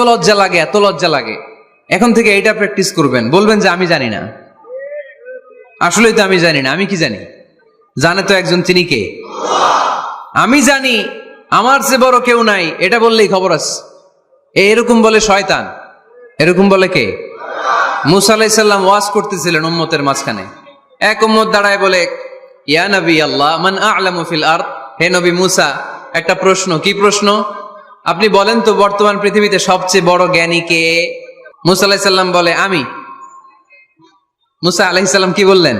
লজ্জা লাগে, এত লজ্জা লাগে। এখন থেকে এইটা প্র্যাকটিস করবেন, বলবেন যে আমি জানি না, আসলেই তো আমি জানি না। আমি কি জানি? জানে তো একজন, তিনি কে? আমি জানি, আমার চেয়ে বড় কেউ নাই, এটা বললেই খবর আছে। এরকম বলে শয়তান, এরকম বলে কে? মুসা আলাইহিস সালাম ওয়াজ করতেছিলেন উম্মতের মাঝখানে। এক উম্মত দাঁড়ায় বলে, ইয়া নবী আল্লাহ মান আ'লামু ফিল আরদ, হে নবী মুসা, একটা প্রশ্ন। কি প্রশ্ন? আপনি বলেন তো বর্তমান পৃথিবীতে সবচেয়ে বড় জ্ঞানী কে? মুসা আলাইহিস সালাম বলে আমি। মুসা আলাইহিস সালাম কি বললেন?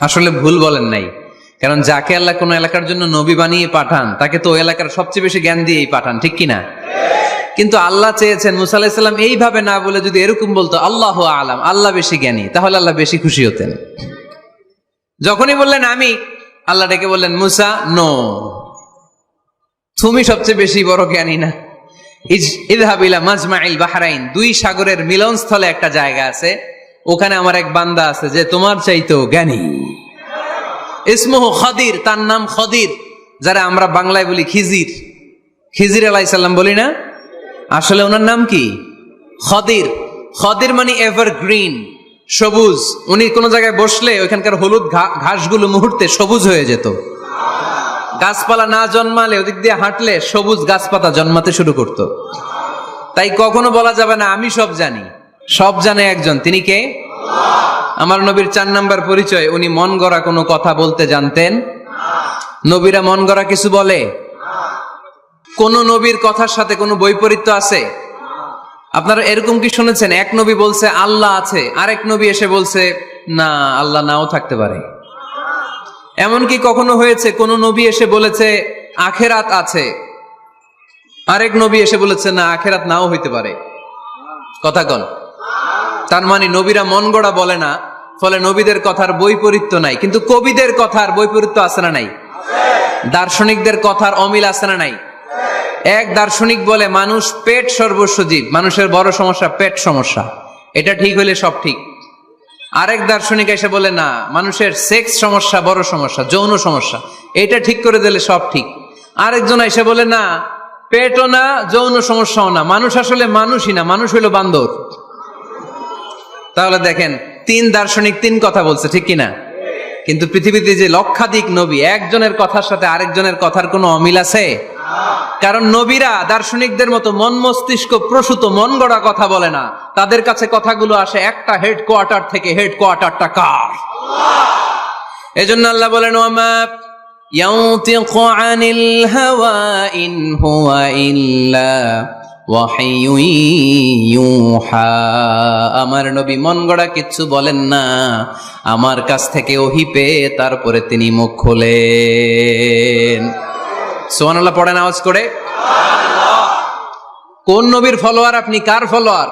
আসলে ভুল বলেন নাই, কারণ যাকে আল্লাহ কোন এলাকার জন্য নবী বানিয়ে পাঠান, তাকে তো ওই এলাকার সবচেয়ে বেশি জ্ঞান দিয়েই পাঠান, ঠিক কিনা? কিন্তু আল্লাহ চেয়েছেন মুসা আলাইহিস সালাম এইভাবে না বলে যদি এরকম বলতো আল্লাহু আ'লাম, আল্লাহ বেশি জ্ঞানী, তাহলে আল্লাহ বেশি খুশি হতেন। যখনই বললেন আমি, আল্লাহ ডেকে বললেন মুসা নো, তুমি সবচেয়ে বেশি বড় জ্ঞানী না। ইযহাব ইলা মাজমাইল বাহরাইন, দুই সাগরের মিলনস্থলে একটা জায়গা আছে, ওখানে আমার এক বান্দা আছে যে তোমার চাইতেও জ্ঞানী। ইসমুহু খদির, তার নাম খদির, যারা আমরা বাংলায় বলি খিজির। খিজির আলাইহিস সালাম বলি না, আসলে ওনার নাম কি? খদির। খদির মানে এভারগ্রিন, সবুজ। উনি কোন জায়গায় বসলে ওইখানকার হলুদ ঘাসগুলো মুহূর্তে সবুজ হয়ে যেত। গাছপালা না জন্মালে ওদিক দিয়ে হাঁটলে সবুজ গাছপাতা জন্মাতে শুরু করত। তাই কখনো বলা যাবে না আমি সব জানি। সব জানে একজন, তিনি কে? আমার নবীর 4 নাম্বার পরিচয়, উনি মন গড়া কোনো কথা বলতে জানতেন। নবীরা মন গড়া কিছু বলে? কোন নবীর কথার সাথে কোনো বৈপরীত্য আছে? আপনারা এরকম কি শুনেছেন, এক নবী বলছে আল্লাহ আছে, আরেক নবী এসে বলছে না, আল্লাহ নাও থাকতে পারে? এমন কি কখনো হয়েছে কোন নবী এসে বলেছে আখেরাত আছে, আরেক নবী এসে বলেছে না, আখেরাত নাও হইতে পারে? কথা কন। তার মানে নবীরা মন গড়া বলে না, ফলে নবীদের কথার বৈপরীত্য নাই। কিন্তু কবিদের কথার বৈপরীত্য আছে না নাই? দার্শনিকদের কথার অমিল আছে না নাই? এক দার্শনিক বলে মানুষ পেট সর্বস্ব জীব, মানুষের বড় সমস্যা পেট সমস্যা, এটা ঠিক হইলে সব ঠিক। আরেক দার্শনিক এসে বলে না, মানুষের সেক্স সমস্যা বড় সমস্যা, যৌন সমস্যা, এটা ঠিক করে দিলে সব ঠিক। আরেকজন এসে বলে না, পেটও না, যৌন সমস্যাও না, মানুষ আসলে মানুষই না, মানুষ হইল বান্দর। তাহলে দেখেন, 3 দার্শনিক 3 কথা বলছে, ঠিক কিনা? কিন্তু পৃথিবীতে যে লক্ষাধিক নবী, একজনের কথার সাথে আরেকজনের কথার কোনো অমিল আছে? কারণ নবীরা দার্শনিকদের মতো মন মস্তিষ্ক প্রসূত মন গড়া কথা বলে না, তাদের কাছে কথাগুলো আসে একটা হেডকোয়ার্টার থেকে। হেডকোয়ার্টারটা কার? এজন্য আল্লাহ বলেন ওয়ামা ইয়ানতিকু আনিল হাওয়া ইন হুয়া ইল্লা ওয়াহিয়ুন ইউহা, আমার নবী মন গড়া কিচ্ছু বলেন না, আমার কাছ থেকে ওহী পেয়ে তারপরে তিনি মুখ খোলেন। সুবহানাল্লাহ পড়েন আওয়াজ করে। কোন নবীর ফলোয়ার আপনি? কার ফলোয়ার?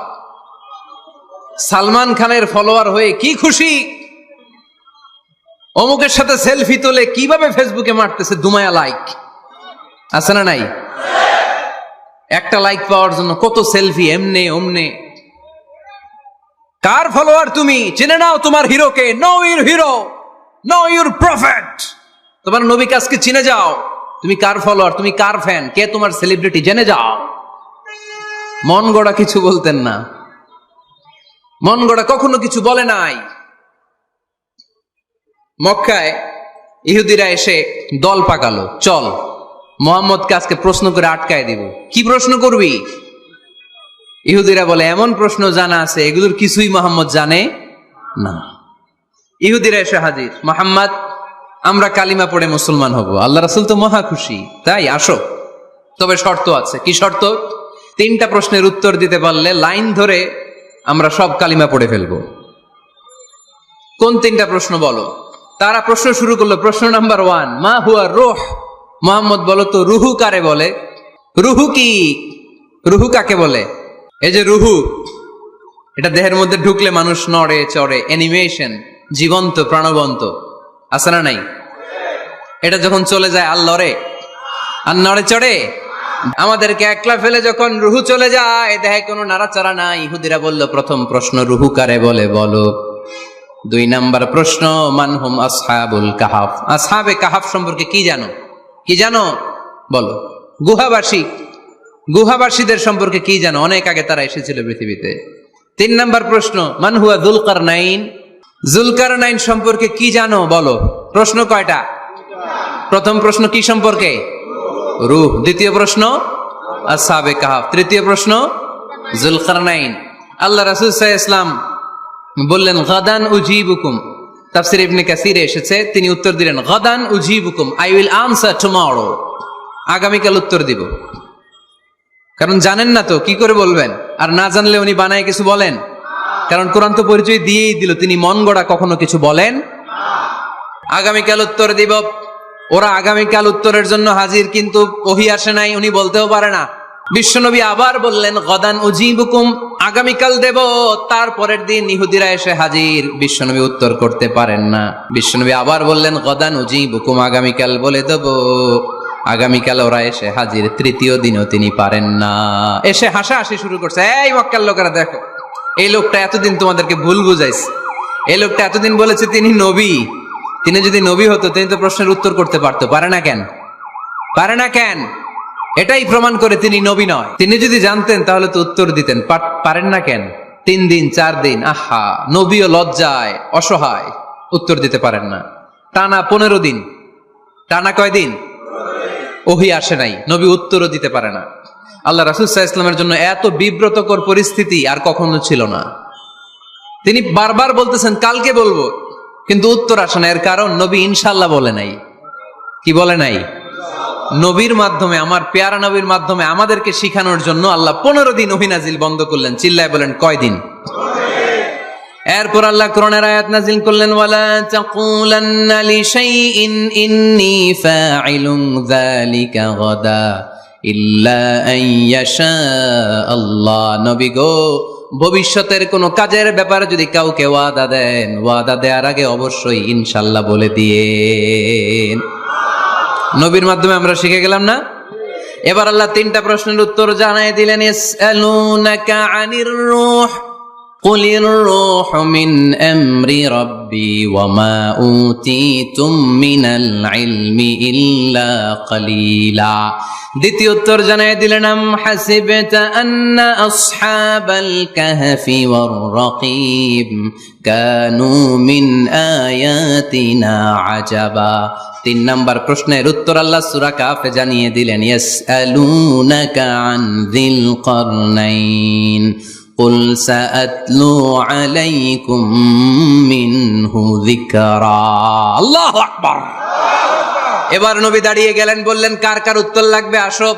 সালমান খানের ফলোয়ার হয়ে কি খুশি, অমুকের সাথে সেলফি তোলে কিভাবে ফেসবুকে মারতেছে দুমায়া লাইক, আছে না নাই? একটা লাইক পাওয়ার জন্য কত সেলফি, এমনে ওমনে। কার ফলোয়ার তুমি? জেনে নাও তোমার হিরোকে। Know your hero, know your prophet. তোমার নবী কাজকে চিনে যাও। তুমি কার ফলোয়ার, তুমি কার ফ্যান, কে তোমার সেলিব্রিটি, জেনে যাও। মন গড়া কিছু বলতেন না, মন গড়া কখনো কিছু বলে নাই। মক্কায় ইহুদিরা এসে দল পাকালো, চল মুহাম্মদকে আজকে প্রশ্ন করে আটকায় দিব। কি প্রশ্ন করবি? ইহুদিরা বলে এমন প্রশ্ন জানা আছে এগুলোর কিছুই মুহাম্মদ জানে না। ইহুদিরা এসে হাজির, মুহাম্মদ আমরা কালিমা পড়ে মুসলমান হব। আল্লাহ রাসূল তো মহা খুশি, তাই আসো, তবে শর্ত আছে। কি শর্ত? 3টা প্রশ্নের উত্তর দিতে পারলে লাইন ধরে আমরা সব কালিমা পড়ে ফেলবো। কোন 3টা প্রশ্ন বলো? তারা প্রশ্ন শুরু করলো। প্রশ্ন নাম্বার 1, মা হুয়া রূহ, মুহাম্মদ বলো তো রুহু কারে বলে? রুহু কি? রুহু কাকে বলে? এই যে রুহু, এটা দেহের মধ্যে ঢুকলে মানুষ নড়ে চড়ে, অ্যানিমেশন, জীবন্ত প্রাণবন্ত, আছে না নাই? এটা যখন চলে যায় আর লড়ে আর নড়ে চড়ে। আমাদেরকে একলা ফেলে যখন রুহু চলে যায়, দেহে কোনো নাড়াচাড়া নাই। ইহুদিরা বলল প্রথম প্রশ্ন রুহু কারে বলে বলো। 2 নাম্বার প্রশ্ন মানহুম আসহাবুল কাহাফ, আসহাবে কাহাফ সম্পর্কে কি জানো? কি জানো বলো। গুহাবাসী, গুহাবাসীদের সম্পর্কে কি জানো? অনেক আগে তারা এসেছিল পৃথিবীতে। 3 নাম্বার প্রশ্ন, মান হুয়া যুলকারনাইন? যুলকারনাইন সম্পর্কে কি জানো বলো। প্রশ্ন কয়টা? প্রথম প্রশ্ন কি সম্পর্কে? রূহ। দ্বিতীয় প্রশ্ন আসহাবে কাহাফ। তৃতীয় প্রশ্ন যুলকারনাইন। আল্লাহ রাসূল সাল্লাল্লাহু আলাইহি ওয়াসাল্লাম বললেন গাদান উজিবুকুম। তাফসীর ইবনে কাসিরে এসেছে, তিনি উত্তর দিলেন গাদান উজিবুকুম, আই উইল আনসার টুমরো। আগামীকাল উত্তর দিব। কারণ জানেন না তো কি করে বলবেন, আর না জানলে উনি বানায় কিছু বলেন? কারণ কোরআন তো পরিচয় দিয়েই দিল, তিনি মন গড়া কখনো কিছু বলেন। আগামীকাল উত্তর দিব। ওরা আগামীকাল উত্তরের জন্য হাজির, কিন্তু ওহী আসে নাই, উনি বলতেও পারে না। বিশ্বনবী আবার বললেন গদান উজিবুকুম, আগামীকাল দেব। তারপরের দিন ইহুদিরা এসে হাজির, বিশ্বনবী উত্তর করতে পারেন না। বিশ্বনবী আবার বললেন গদান উজিবুকুম, আগামীকাল বলে দেব। আগামীকাল ওরা এসে হাজির, তৃতীয় দিনও তিনি পারেন না। এসে হাসাহাসি শুরু করছে, এই মক্কার লোকেরা দেখো, এই লোকটা এতদিন তোমাদেরকে ভুল বুঝাইছে। এই লোকটা এতদিন বলেছে তিনি নবী। তিনি যদি নবী হতো তিনি তো প্রশ্নের উত্তর করতে পারতো, পারে না কেন? পারে না কেন? এটাই প্রমাণ করে তিনি নবী নয়। তিনি যদি জানতেন তাহলে তো উত্তর দিতেন, পারেন না কেন? 3 দিন 4 দিন, আহা, নবীও লজ্জায় অসহায়, উত্তর দিতে পারেন না। টানা 15 দিন, টানা কয়দিন ওহী আসে নাই, নবী উত্তরও দিতে পারে না। আল্লাহ রাসূল সাল্লাল্লাহু আলাইহি ওয়াসাল্লামের জন্য এত বিব্রতকর পরিস্থিতি আর কখনো ছিল না। তিনি বারবার বলতেছেন কালকে বলবো, কিন্তু উত্তর আসে না। এর কারণ নবী ইনশাআল্লাহ বলে নাই। কি বলে নাই? নবীর মাধ্যমে, আমার পেয়ারা নবীর মাধ্যমে আমাদেরকে শিখানোর জন্য আল্লাহ 15 দিন ওহী নাজিল বন্ধ করলেন। চিল্লায় বলেন কয়দিন? এরপর আল্লাহ কোরআনের আয়াত নাজিল করলেন, ওয়ালা তাকুলান্না লিশাইইন ইন্নী ফাইলুন যালিকা গাদা ইল্লা আন ইয়াশা আল্লাহ। নবী গো, ভবিষ্যতের কোন কাজের ব্যাপারে যদি কাউকে ওয়াদা দেন, ওয়াদা দেওয়ার আগে অবশ্যই ইনশাআল্লাহ বলে দিয়েন। নবীর মাধ্যমে আমরা শিখে গেলাম না? এবার আল্লাহ 3টা প্রশ্নের উত্তর জানাই দিলেন। ইয়াসআলুনাকা আনির রূহ কুলির রূহু মিন আমরি রাব্বি ওয়া মা উতিতুম মিনাল ইলমি ইল্লা কালিলা। দ্বিতীয় উত্তর জানাই দিলেন, আম হাসিবতা আন্না আসহাবাল কাহফি ওয়ার রাকিব কানু মিন আয়াতিনা আজাবা। 3 নাম্বার প্রশ্নের উত্তর আল্লাহ সূরা কাহফে জানিয়ে দিলেন, ইয়াসআলুনাকা আন যিল কারনাইন কুল সাআতলু আলাইকুম মিনহু যিকরা। আল্লাহু আকবার। এবার নবী দাঁড়িয়ে গেলেন, বললেন কার কার উত্তর লাগবে আসো।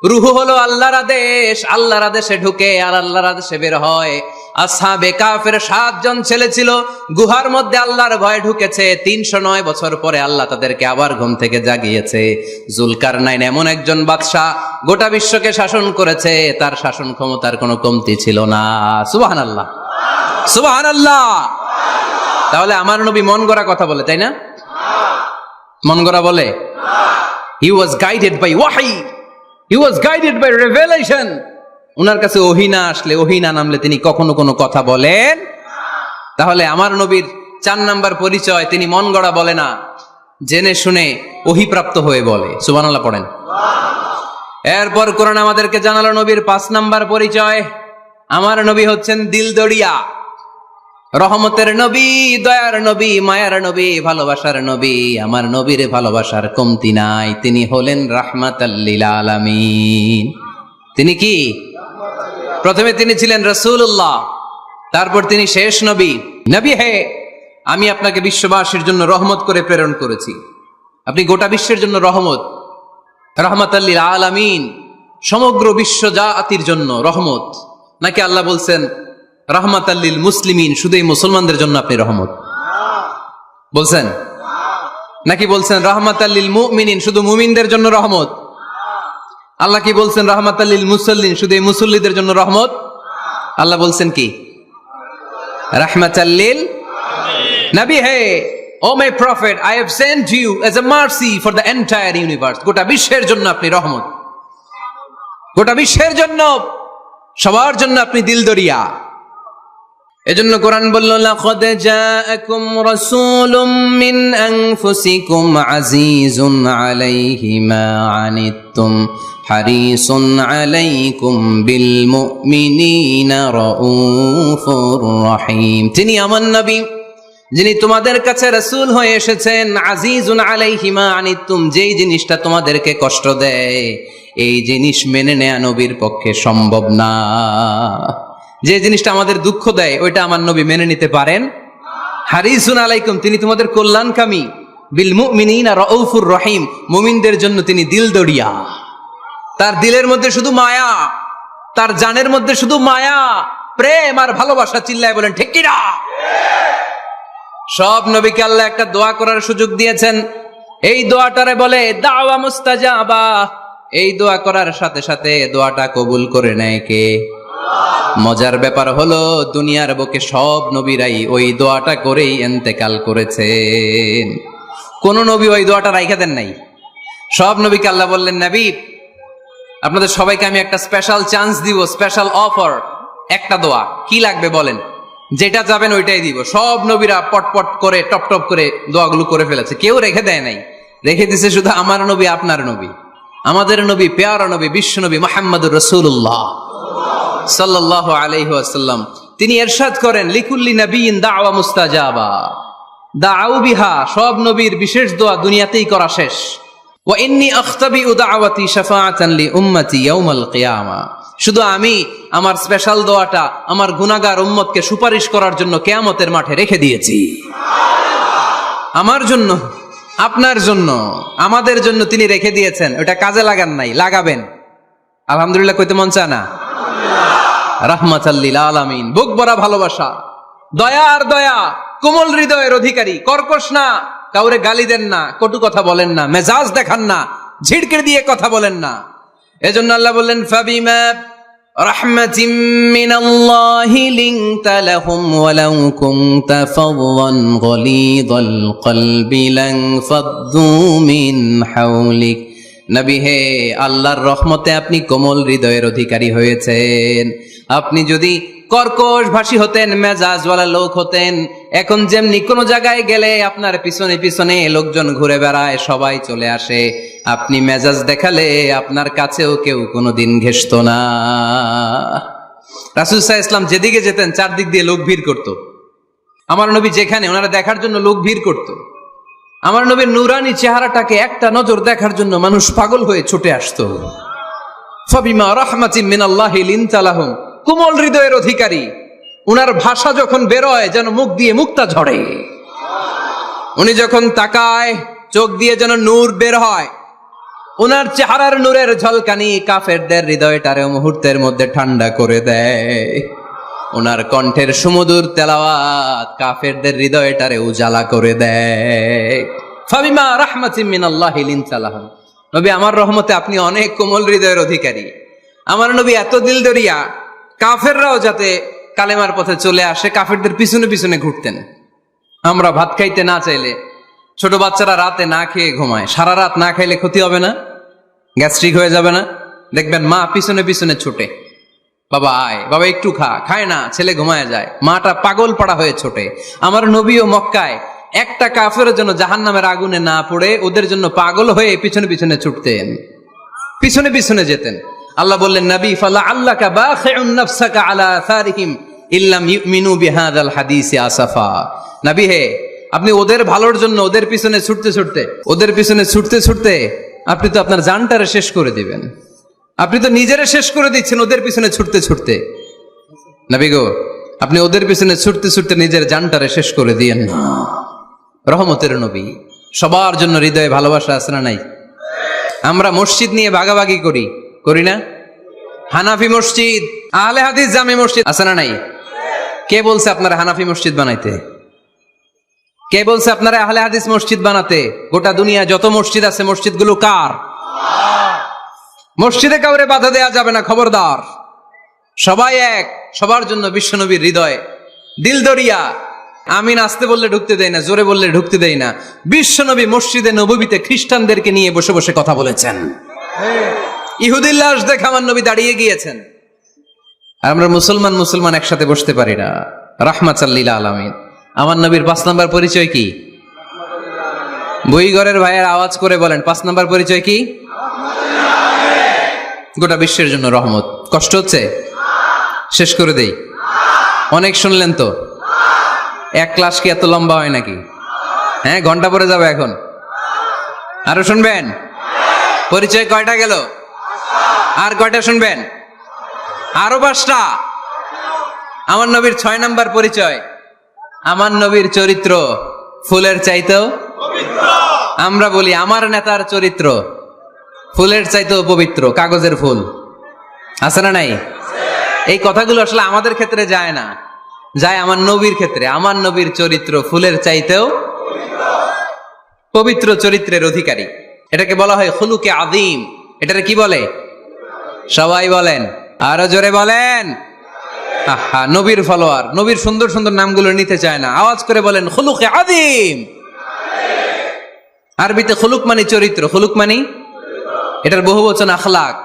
রূহ হলো আল্লাহর আদেশ, আল্লাহর আদেশে ঢুকে আর আল্লাহর আদেশে বের হয়। আসহাবে কাফের 7 জন ছেলে ছিল, গুহার মধ্যে আল্লাহর ভয়ে ঢুকেছে। 309 বছর পরে আল্লাহ তাদেরকে আবার ঘুম থেকে জাগিয়েছে। যুলকারনাইন এমন একজন বাদশা, গোটা বিশ্বকে শাসন করেছে, তার শাসন ক্ষমতার কোনো কমতি ছিল না। সুবহানাল্লাহ, সুবহানাল্লাহ। তাহলে আমার নবী মন গড়া কথা বলে, তাই না? মন গড়া বলে? He was guided by wahi, he was guided by revelation. উনার কাছে ওহী না আসলে, ওহী না নামলে তিনি কখনো কোনো কথা বলেন। তাহলে আমার নবীর 4 নাম্বার পরিচয়, তিনি মন গড়া বলে না, জেনে শুনে ওহী প্রাপ্ত হয়ে বলে। সুবহানাল্লাহ পড়েন। এরপর কোরআন আমাদেরকে জানালো নবীর 5 নাম্বার পরিচয়, আমার নবী হচ্ছেন দিলদরিয়া, রহমতের নবী, দয়ার নবী, মায়ার নবী, ভালোবাসার নবী। আমার নবীর ভালোবাসার কমতি নাই। তিনি হলেন রাহমাতাল লিল আলামিন। তিনি কি? প্রথমে তিনি ছিলেন রাসূলুল্লাহ, তারপর তিনি শেষ নবী। নবী হে, আমি আপনাকে বিশ্ববাসীর জন্য রহমত করে প্রেরণ করেছি। আপনি গোটা বিশ্বের জন্য রহমত, রাহমাতাল লিল আলামিন, সমগ্র বিশ্ব জাতির জন্য রহমত। নাকি আল্লাহ বলছেন রাহমাতাল লিল মুসলিমিন, শুধু এই মুসলমানদের জন্য আপনি রহমত বলছেন? নাকি বলছেন রাহমাতাল লিল মুমিনিন, শুধু মুমিনদের জন্য রহমত? আল্লাহ কি বলছেন রাহমাতাল লিল মুসাল্লিন, শুধু এই মুসল্লিদের জন্য রহমত? আল্লাহ বলছেন কি? রাহমাতাল লিল নবী হে, oh my prophet, I have sent you as a mercy for the entire universe. গোটা বিশ্বের জন্য আপনি রহমত, গোটা বিশ্বের জন্য, সবার জন্য আপনি দিলদরিয়া। এজন্য কোরআন বলল, লাকাদ জাআকুম রাসূলুম মিন আনফুসিকুম আজিজুন আলাইহি মা আনিতুম হারিসুন আলাইকুম বিল মুমিনিনা রাউফুর রহিম। তিনি আমার নবী, যিনি তোমাদের কাছে রাসূল হয়ে এসেছেন। আজিজুন আলাইহি মা আনিতুম, যেই জিনিসটা তোমাদেরকে কষ্ট দেয় এই জিনিস মেনে নেয়া নবীর পক্ষে সম্ভব না। যে জিনিসটা আমাদের দুঃখ দেয় ওইটা আমার নবী মেনে নিতে পারেন। হারিসুন আলাইকুম, তিনি তোমাদের কল্যাণকামী। বিল মুমিনিনা রাউফুর রহিম, মুমিনদের জন্য তিনি দিল দরিয়া। তার দিলের মধ্যে শুধু মায়া, তার জানের মধ্যে শুধু মায়া, প্রেম আর ভালোবাসা। চিল্লায় বলেন ঠিক কিনা? সব নবীকে আল্লাহ একটা দোয়া করার সুযোগ দিয়েছেন। এই দোয়াটারে বলে দাওয়া মুস্তাজাবা। এই দোয়া করার সাথে সাথে দোয়াটা কবুল করে নেয় কে? মজার ব্যাপার হলো দুনিয়ার বুকে সব নবীরাই ওই দোয়াটা করেই ইন্তেকাল করেছেন। কোন নবী ওই দোয়াটা রাইখা দেন নাই। সব নবীকে আল্লাহ বললেন, নবী আপনাদের সবাইকে আমি একটা স্পেশাল চান্স দিব, স্পেশাল অফার। একটা দোয়া, কি লাগবে বলেন, যেটা যাবেন ওইটাই দিব। সব নবীরা পটপট করে টপ টপ করে দোয়াগুলো করে ফেলেছে, কেউ রেখে দেয় নাই। রেখে দিছে শুধু আমার নবী, আপনার নবী, আমাদের নবী, পেয়ারা নবী, বিশ্ব নবী মুহাম্মদুর রাসূলুল্লাহ সাল্লাল্লাহু আলাইহি ওয়াসাল্লাম। তিনি ইরশাদ করেন, লিকুল্লি নবিয়্যিন দাওয়া মুস্তাজাবা দাউ বিহা। সব নবীর বিশেষ দোয়া দুনিয়াতেই করা শেষ। ওয়া ইন্নী আখতাবিউ দাওয়াতি শাফাআতান লি উম্মতি ইয়াউমাল কিয়ামা। শুধু আমি আমার স্পেশাল দোয়াটা আমার গুনাহগার উম্মতকে সুপারিশ করার জন্য কিয়ামতের মাঠে রেখে দিয়েছি। আমার জন্য, আপনার জন্য, আমাদের জন্য তিনি রেখে দিয়েছেন। ওটা কাজে লাগান নাই, লাগাবেন। আলহামদুলিল্লাহ কইতে মন চায় না? রাহমাতাল লিল আলামিন, বুক ভরা ভালোবাসা, দয়া আর দয়া, কোমল হৃদয়ের অধিকারী, কর্কশ না, কাউরে গালি দেন না, কটু কথা বলেন না, মেজাজ দেখান না, ঝিড়কে দিয়ে কথা বলেন না। এজন্য আল্লাহ বললেন, ফাবিমা রাহমাতিম মিনাল্লাহি লিনতা লাহুম ওয়ালাউ কুনতা ফাদদান গলিযাল কলবি লানফাদ্দু মিন হাওলিক। নবী হে, আল্লাহর রহমতে আপনি কোমল হৃদয়ের অধিকারী হয়েছেন। আপনি যদি কর্কশ ভাষী হতেন, মেজাজওয়ালা লোক হতেন, এখন যেমনি কোন জায়গায় গেলে আপনার পিছনে পিছনে লোকজন ঘুরে বেড়ায়, সবাই চলে আসে, আপনি মেজাজ দেখালে আপনার কাছেও কেউ কোনোদিন ঘেষতো না। রাসূল সাল্লাল্লাহু আলাইহি ওয়াসাল্লাম যেদিকে যেতেন চারদিক দিয়ে লোক ভিড় করত। আমার নবী যেখানে, ওনারা দেখার জন্য লোক ভিড় করত। আমার নবীর নূরানি চেহারাটাকে একটা নজর দেখার জন্য মানুষ পাগল হয়ে ছুটে আসতো। ফাবিমা রাহমাতিম মিনাল্লাহি লিনতা লাহুম, কোমল হৃদয়ের অধিকারী। উনার ভাষা যখন বেরোয় যেন মুখ দিয়ে মুক্তা ঝরে। উনি যখন তাকায় চোখ দিয়ে যেন নূর বের হয়। উনার চেহারার নূরের ঝলকানি কাফেরদের হৃদয়টারে মুহূর্তের মধ্যে ঠান্ডা করে দেয়। ওনার কণ্ঠের সুমধুর তেলাওয়াত কাফেরদের হৃদয়টারে উজালা করে দেয়। ফাবিমা রাহমাতিম মিনাল্লাহি লিনতা লাহুম, নবী আমার রহমতে আপনি অনেক কোমল হৃদয়ের অধিকারী। আমার নবী এত দিল দরিয়া, কাফেররাও যাতে কালেমার পথে চলে আসে কাফেরদের পিছনে পিছনে ঘুরতেন। আমরা ভাত খাইতে না চাইলে, ছোট বাচ্চারা রাতে না খেয়ে ঘুমায়, সারা রাত না খাইলে ক্ষতি হবে না? গ্যাস্ট্রিক হয়ে যাবে না? দেখবেন মা পিছনে পিছনে ছুটে, বাবা আয়, বাবা একটু খা, খায় না, ছেলে ঘুমায় যায়, মাটা পাগল পাড়া হয়ে ছোটে। আমার নবীও মক্কায় একটা কাফেরের জন্য জাহান্নামের আগুনে না পড়ে ওদের জন্য পাগল হয়ে পিছনে পিছনে ছুটতেন, পিছনে পিছনে যেতেন। আল্লাহ বললেন, নবী ফালা আল্লাকা বাখিউন নাফসাকা আলা আসারিহিম ইল্লাম ইউমিনু বিহাদাল হাদিসি আসাফা। নবী হে, আপনি ওদের ভালোর জন্য ওদের পিছনে ছুটতে ছুটতে, ওদের পিছনে ছুটতে ছুটতে আপনি তো আপনার জানটারে শেষ করে দিবেন। আপনি তো নিজেরা শেষ করে দিচ্ছেন ওদের পিছনে ছুটতে ছুটতে। নবী গো, আপনি ওদের পিছনে ছুটতে ছুটতে নিজের জানটারে শেষ করে দিয়েন না। রহমতের নবী, সবার জন্য হৃদয়ে ভালোবাসা আছে না নাই? আমরা মসজিদ নিয়ে ভাগাভাগি করি, করি না? হানাফি মসজিদ, আহলে হাদিস জামে মসজিদ আছে না নাই? কে বলছে আপনারা হানাফি মসজিদ বানাইতে? কে বলছে আপনারা আহলে হাদিস মসজিদ বানাতে? গোটা দুনিয়া যত মসজিদ আছে মসজিদগুলো কার? মসজিদে কাউরে বাধা দেয়া যাবে না, খবরদার। সবাই এক, সবার জন্য বিশ্বনবীর হৃদয় দিল দরিয়া। আমিন আসতে বললে ঢুকতে দেয় না, জোরে বললে ঢুকতে দেয় না। বিশ্বনবী মসজিদে নববীতে খ্রিস্টানদেরকে নিয়ে বসে বসে কথা বলেছেন। ইহুদির লাশ দেখে আমার নবী দাঁড়িয়ে গিয়েছেন। আর আমরা মুসলমান মুসলমান একসাথে বসতে পারি না। রাহমাতাল লিল আলামিন। আমার নবীর 5 নাম্বার পরিচয় কি? বই ঘরের ভাইয়ের আওয়াজ করে বলেন, 5 নাম্বার পরিচয় কি? গোটা বিশ্বের জন্য রহমত। কষ্ট হচ্ছে? শেষ করে দেই। অনেক শুনলেন তো। এক ক্লাস কি এত লম্বা হয় নাকি? হ্যাঁ, ঘন্টা পরে যাবে এখন। আরো শুনবেন? পরিচয় কয়টা গেল? আর কয়টা শুনবেন? আরো 5টা। আমার নবীর 6 নাম্বার পরিচয়, আমার নবীর চরিত্র ফুলের চাইতেও পবিত্র। আমরা বলি আমার নেতার চরিত্র ফুলের চাইতেও পবিত্র। কাগজের ফুল আছে না নাই? এই কথাগুলো আসলে আমাদের ক্ষেত্রে যায় না, যায় আমার নবীর ক্ষেত্রে। আমার নবীর চরিত্র ফুলের চাইতেও পবিত্র চরিত্রের অধিকারী। এটাকে বলা হয় খুলুকে আযীম। এটারে কি বলে? সবাই বলেন, আরো জোরে বলেন। আহা, নবীর ফলোয়ার, নবীর সুন্দর সুন্দর নামগুলো নিতে চায় না, আওয়াজ করে বলেন খুলুকে আযীম। আরবিতে খুলুক মানে চরিত্র, খুলুক মানে এটার বহুবচন আখলাক।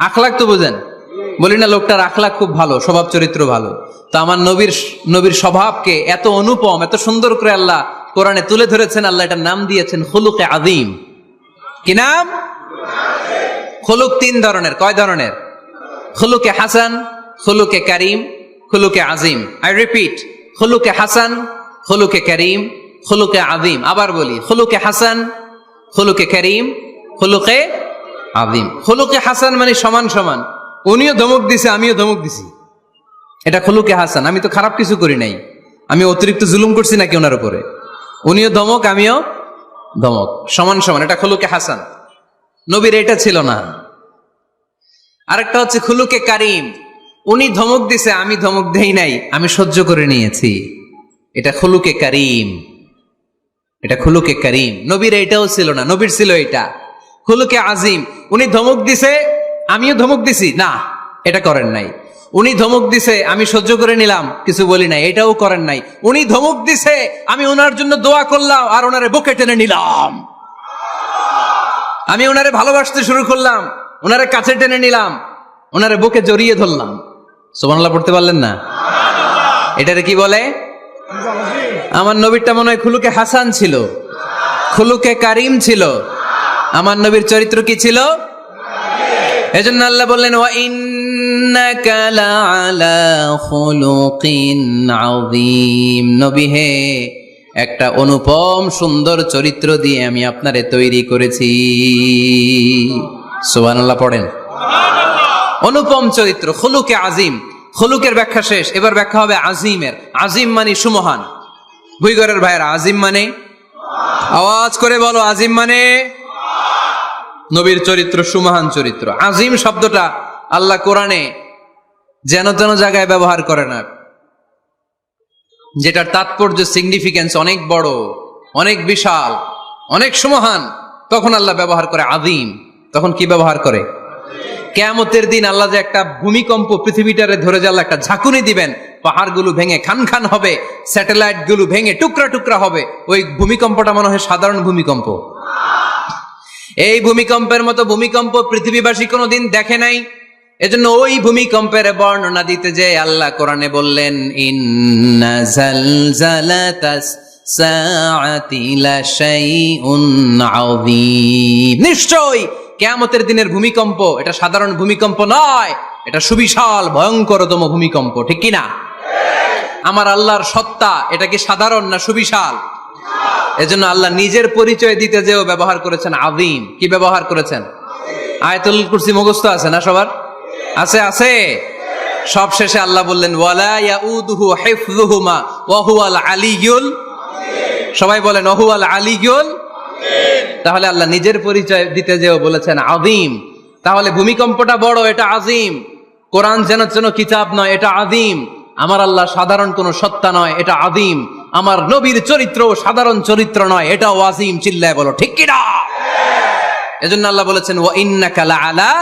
আখলাক তো বুঝেন, বলি না লোকটার আখলাক খুব ভালো, স্বভাব চরিত্র ভালো। তো আমার নবীর স্বভাবকে এত অনুপম, এত সুন্দর করে আল্লাহ কোরআনে তুলে ধরেছেন। আল্লাহ এটার নাম দিয়েছেন খুলুকে আযীম। কি নাম? খুলুক 3 ধরনের। কয় ধরনের? খুলুকে হাসান, খুলুকে কারীম, খুলুকে আযীম। আই রিপিট, খুলুকে হাসান, খুলুকে কারীম, খুলুকে আযীম। আবার বলি, খুলুকে হাসান, খুলুকে কারীম, খুলুকে আযীম। খুলুকে হাসান মানে সমান সমান, উনিও ধমক দিছে আমিও ধমক দিছি, এটা খুলুকে হাসান। আমি তো খারাপ কিছু করি নাই, আমি অতিরিক্ত জুলুম করছি নাকি ওনার উপরে? উনিও ধমক আমিও ধমক, সমান সমান, এটা খুলুকে হাসান। নবীর এটা ছিল না। আরেকটা হচ্ছে খুলুকে কারীম, উনি ধমক দিছে আমি ধমক দেই নাই, আমি সহ্য করে নিয়েছি, এটা খুলুকে কারীম। এটা খুলুকে কারীম। নবীর এটাও ছিল না, নবীর ছিল এটা খুলুকে আযীম। উনি ধমক দিছে আমিও ধমক দিছি, না এটা করেন নাই। উনি ধমক দিছে আমি সহ্য করে নিলাম, কিছু বলি নাই, এটাও করেন নাই। উনি ধমক দিছে আমি ওনার জন্য দোয়া করলাম আর ওনারে বুকে টেনে নিলাম, আমি ওনারে ভালোবাসতে শুরু করলাম, ওনারে কাছে টেনে নিলাম, ওনারে বুকে জড়িয়ে ধরলাম। সুবহানাল্লাহ পড়তে পারলেন না? এটারে কি বলে? আমার নবীরটা মনে হয় খুলুকে হাসান ছিল, খুলুকে কারীম ছিল। আমার নবীর চরিত্র কি ছিল? এজন্য আল্লাহ বললেন ওয়া ইন্নাকা লাআলা খুলুকিন আযীম। নবী হে, একটা অনুপম সুন্দর চরিত্র দিয়ে আমি আপনারে তৈরি করেছি। সুবহানাল্লাহ পড়েন। অনুপম চরিত্র, খুলুকে আযীম। খুলুকের ব্যাখ্যা শেষ, এবার ব্যাখ্যা হবে আযীমের। আযীম মানে সুমহান। ভুইগরের ভাইরা, আযীম মানে? আওয়াজ করে বলো, আযীম মানে? নবীর চরিত্র সুমহান চরিত্র। আযীম শব্দটা আল্লাহ কোরআনে যেন তেন জায়গায় ব্যবহার করে না, যেটার তাৎপর্য সিগনিফিকেন্স অনেক বড়, অনেক বিশাল, অনেক সুমহান, তখন আল্লাহ ব্যবহার করে আযীম। তখন কি ব্যবহার করে? কিয়ামতের দিন আল্লাহ যে একটা ভূমিকম্প পৃথিবীটারে ধরে যে আল্লাহ একটা ঝাঁকুনি দিবেন, পাহাড়গুলো ভেঙে খান খান হবে, স্যাটেলাইট গুলো ভেঙে টুকরা টুকরা হবে, ওই ভূমিকম্পটা মনে হয় সাধারণ ভূমিকম্প। এই ভূমিকম্পের মতো ভূমিকম্প পৃথিবীবাসী কোনোদিন দেখে নাই। এজন্য ওই ভূমিকম্পের বর্ণনা দিতে যে আল্লাহ কোরআনে বললেন ইন্না জালজালাতাস সাআতি লাশাইউন আযীম। নিশ্চয়ই কিয়ামতের দিনের ভূমিকম্প এটা সাধারণ ভূমিকম্প নয়, এটা সুবিশাল ভয়ঙ্করতম ভূমিকম্প। ঠিক কি না? আমার আল্লাহর সত্তা এটা কি সাধারণ না সুবিশাল? এজন্য আল্লাহ নিজের পরিচয় দিতে যেও ব্যবহার করেছেন আযীম। কি ব্যবহার করেছেন? আয়াতুল কুরসি মুখস্থ আছে না সবার? আছে আছে। সব শেষে আল্লাহ বললেন ওয়ালা ইয়াউদুহু হিফযুহুমা ওয়া হুয়াল আলিয়্যুল। সবাই বলেন ওয়া হুয়াল আলিয়্যুল। তাহলে আল্লাহ নিজের পরিচয় দিতে যেও বলেছেন আযীম। তাহলে ভূমিকম্পটা বড়, এটা আযীম। কোরআন যেন যেন কিতাব নয়, এটা আযীম। আমার আল্লাহ সাধারণ কোন সত্তা নয়, এটা আযীম। আমার নবীর চরিত্র সাধারণ চরিত্র নয়, এটাও আযীম। চিল্লায় বলো ঠিক কি না? এজন্য আল্লাহ বলেছেন ওয়া ইন্নাকা লাআলা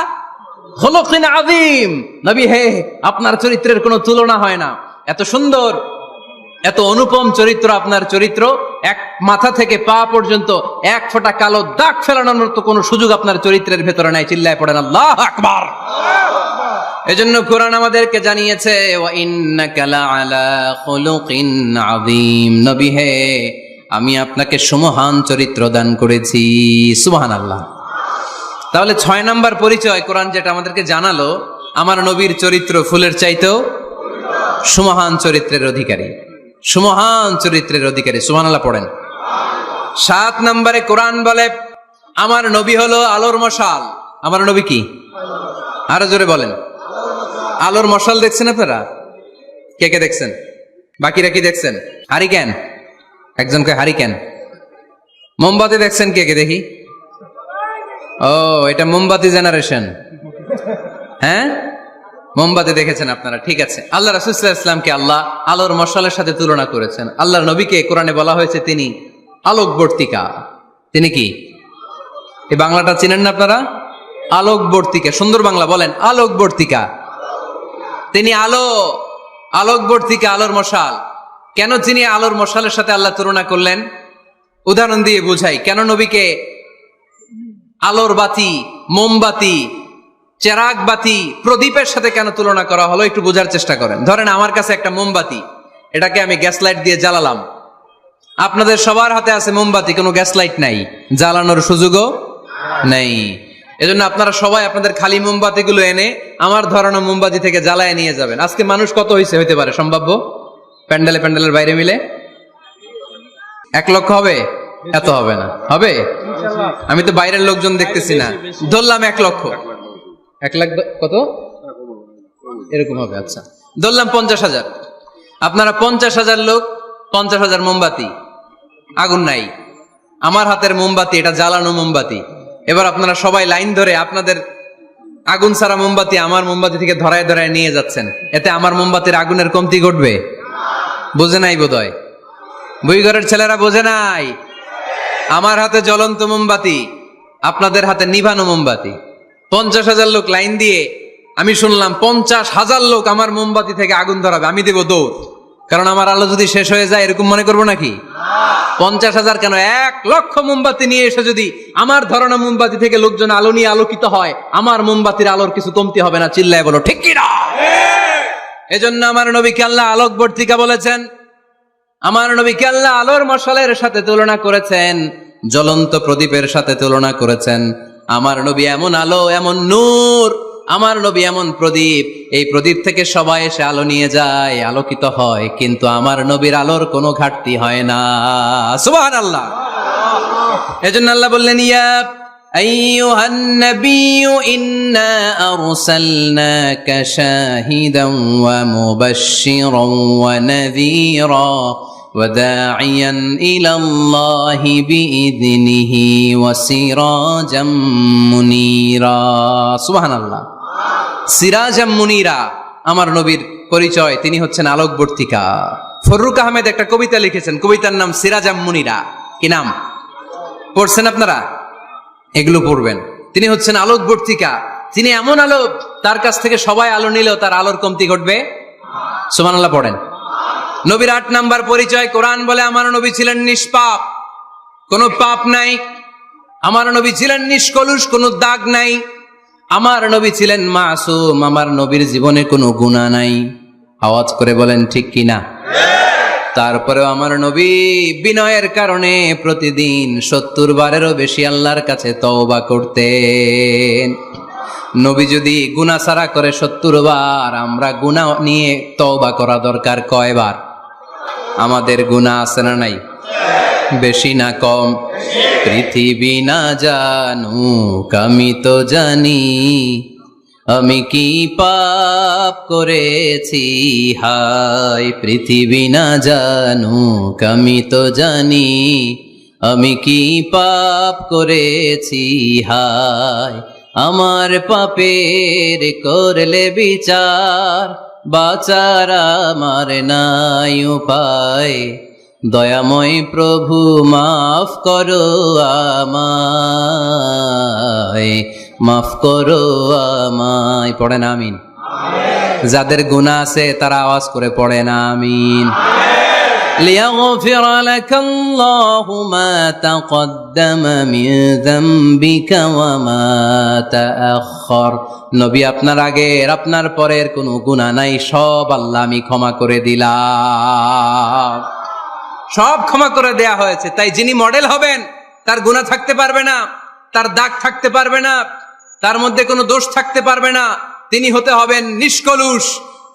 খুলুকিন আযীম। নবী হে, আপনার চরিত্রের কোনো তুলনা হয় না। এত সুন্দর, এত অনুপম চরিত্র আপনার চরিত্র, এক মাথা থেকে পা পর্যন্ত এক ফোঁটা কালো দাগ ফেলানোর মতো কোনো সুযোগ আপনার চরিত্রের ভেতরে নাই। চিল্লায় পড়েন আল্লাহু আকবার। এজন্য কোরআন আমাদেরকে জানিয়েছে ওয়া ইন্নাকা লাআলা খুলুকিন আযীম। নবী হে, আমি আপনাকে সুমহান চরিত্র দান করেছি। সুবহানাল্লাহ। তাহলে 6 নাম্বার পরিচয় কোরআন যেটা আমাদেরকে জানালো, আমার নবীর চরিত্র ফুলের চাইতেও সুমহান চরিত্রের অধিকারী, সুমহান চরিত্রের অধিকারী। সুবহানাল্লাহ পড়েন। 7 নম্বরে কোরআন বলে আমার নবী হলো আলোর মশাল। আমার নবী কি? আরো জোরে বলেন। আলোর মশাল দেখছেন আপনারা? কে কে দেখছেন? বাকিরা কি দেখছেন? হারিকেন, একজনকে হারিকেন। মোমবাতি দেখছেন কে কে? দেখি। ও, এটা মোমবাতি জেনারেশন। হ্যাঁ, মোমবাতি দেখেছেন আপনারা, ঠিক আছে। আল্লাহ রাসূল সাল্লাল্লাহু আলাইহি ওয়াসাল্লামকে আল্লাহ আলোর মশালের সাথে তুলনা করেছেন। আল্লাহর নবীকে কোরআনে বলা হয়েছে তিনি আলোকবর্তিকা। তিনি কি? এই বাংলাটা চিনেন না আপনারা? আলোকবর্তিকা, সুন্দর বাংলা বলেন, আলোকবর্তিকা। তিনি আলো, আলোকবর্তিকা, আলোর মশাল। কেন তিনি আলোর মশালের সাথে আল্লাহ তুলনা করলেন? উদাহরণ দিয়ে বুঝাই। কেন নবীকে আলোর বাতি, মোমবাতি, চেরাগ বাতি, প্রদীপের সাথে কেন তুলনা করা হলো একটু বোঝার চেষ্টা করেন। ধরেন আমার কাছে একটা মোমবাতি, এটাকে আমি গ্যাস লাইট দিয়ে জ্বালালাম। আপনাদের সবার হাতে আছে মোমবাতি, কোনো গ্যাস লাইট নাই, জ্বালানোর সুযোগও নেই। এজন্য আপনারা সবাই আপনাদের খালি মোমবাতিগুলো এনে আমার ধরানো মোমবাতি থেকে জ্বালায় নিয়ে যাবেন। আজকে মানুষ কত হইতে পারে সম্ভাব্য? প্যান্ডেলের বাইরে মিলে 1 লক্ষ হবে? এত হবে না, হবে? আমি তো বাইরের লোকজন দেখতেছি না, ধরলাম 1 লক্ষ। 1 লাখ কত এরকম হবে। আচ্ছা, ধরলাম 50,000। আপনারা 50,000 লোক, 50,000 মোমবাতি, আগুন নাই। আমার হাতের মোমবাতি এটা জ্বালানো মোমবাতি। এবার আপনারা সবাই লাইন ধরে আপনাদের আগুন ছাড়া মোমবাতি আমার মোমবাতি থেকে ধরায় ধরায় নিয়ে যাচ্ছেন। এতে আমার মোমবাতির আগুনের কমতি ঘটবে? বোঝে নাই বোধহয়, বুইঘরের ছেলেরা বোঝে নাই। আমার হাতে জ্বলন্ত মোমবাতি, আপনাদের হাতে নিভানো মোমবাতি। 50,000 লোক লাইন দিয়ে, আমি শুনলাম 50,000 লোক আমার মোমবাতি থেকে আগুন ধরাবে, আমি দেব দৌড়। কারণ আমার আলো যদি শেষ হয়ে যায় এরকম মনে করবো নাকি? 50,000 কেন, 1 লক্ষ মোমবাতি নিয়ে এসে যদি আমার ধরনা মোমবাতি থেকে লোকজন আলো নিয়ে আলোকিত হয়, আমার মোমবাতির আলোর কিছু কমতি হবে না। চিল্লায় বলো ঠিক কি না? এজন্য আমার নবীকে আল্লাহ আলোকবর্তিকা বলেছেন। আমার নবীকে আল্লাহ আলোর মশালের সাথে তুলনা করেছেন, জ্বলন্ত প্রদীপের সাথে তুলনা করেছেন। আমার নবী এমন আলো, এমন নূর, আমার নবী এমন প্রদীপ, এই প্রদীপ থেকে সবাই এসে আলো নিয়ে যায়, আলোকিত হয়, কিন্তু আমার নবীর আলোর কোনো ঘাটতি হয় না। সুবহানাল্লাহ। এজন্য আল্লাহ বললেন, ইয়া আইয়ুহান নাবিয়্যু ইন্না আরসালনাকা শাহিদান ওয়া মুবাশশিরান ওয়া নাযীরা ওয়া দাঈয়ান ইলাল্লাহি বিইযনিহি ওয়া সিরাজাম মুনীরা। সুবহানাল্লাহ। সিরাজাম মুনীরা, আমার নবীর পরিচয়, তিনি হচ্ছেন আলোকবর্তিকা। ফররুক আহমেদ একটা কবিতা লিখেছেন, কবিতার নাম সিরাজাম মুনীরা। কি নাম? পড়ছেন আপনারা? এগুলো পড়বেন। তিনি হচ্ছেন আলোকবর্তিকা, তিনি এমন আলো, তার কাছ থেকে সবাই আলো নিলেও তার আলোর কমতি ঘটবে। সুবহানাল্লাহ পড়েন। নবীর 8 নাম্বার পরিচয়, কোরআন বলে আমার নবী ছিলেন নিষ্পাপ, কোনো পাপ নাই। আমার নবী ছিলেন নিষ্কলুষ, কোনো দাগ নাই। আমার নবী ছিলেন মাসুম, আমার নবীর জীবনে কোনো গুনাহ নাই। আওয়াজ করে বলেন ঠিক কিনা? তারপরেও আমার নবী বিনয়ের কারণে প্রতিদিন 70 বারেরও বেশি আল্লাহর কাছে তওবা করতেন। নবী যদি গুনাহ ছাড়া করে 70 বার, আমরা গুনাহ নিয়ে তওবা করা দরকার কয়বার? আমাদের গুনাহ আছে না নাই? বেশি না কম? পৃথিবী না জানুক আমি তো জানি, আমি কি পাপ করেছি হায়। পৃথিবী না জানুক আমি তো জানি, আমি কি পাপ করেছি হায়। আমার পাপের করলে বিচার, বাঁচার আমার নাই উপায়। দয়াময় প্রভু মাফ করো আমায়, মাফ করো আমায়। পড়েন আমিন। যাদের গুনাহ আছে তারা আওয়াজ করে পড়েন আমিন। লিয়াগফির লাকাল্লাহু মা তাকদ্দামা মিন যামবিকা ওয়া মা তাআখার। নবী, আপনার আগের আপনার পরের কোনো গুনাহ নাই, সব আল্লাহ আমি ক্ষমা করে দিলাম, সব ক্ষমা করে দেয়া হয়েছে। তাই যিনি মডেল হবেন তার গুনাহ থাকতে পারবে না, তার দাগ থাকতে পারবে না, তার মধ্যে কোনো দোষ থাকতে পারবে না। তিনি হতে হবেন নিষ্কলুষ,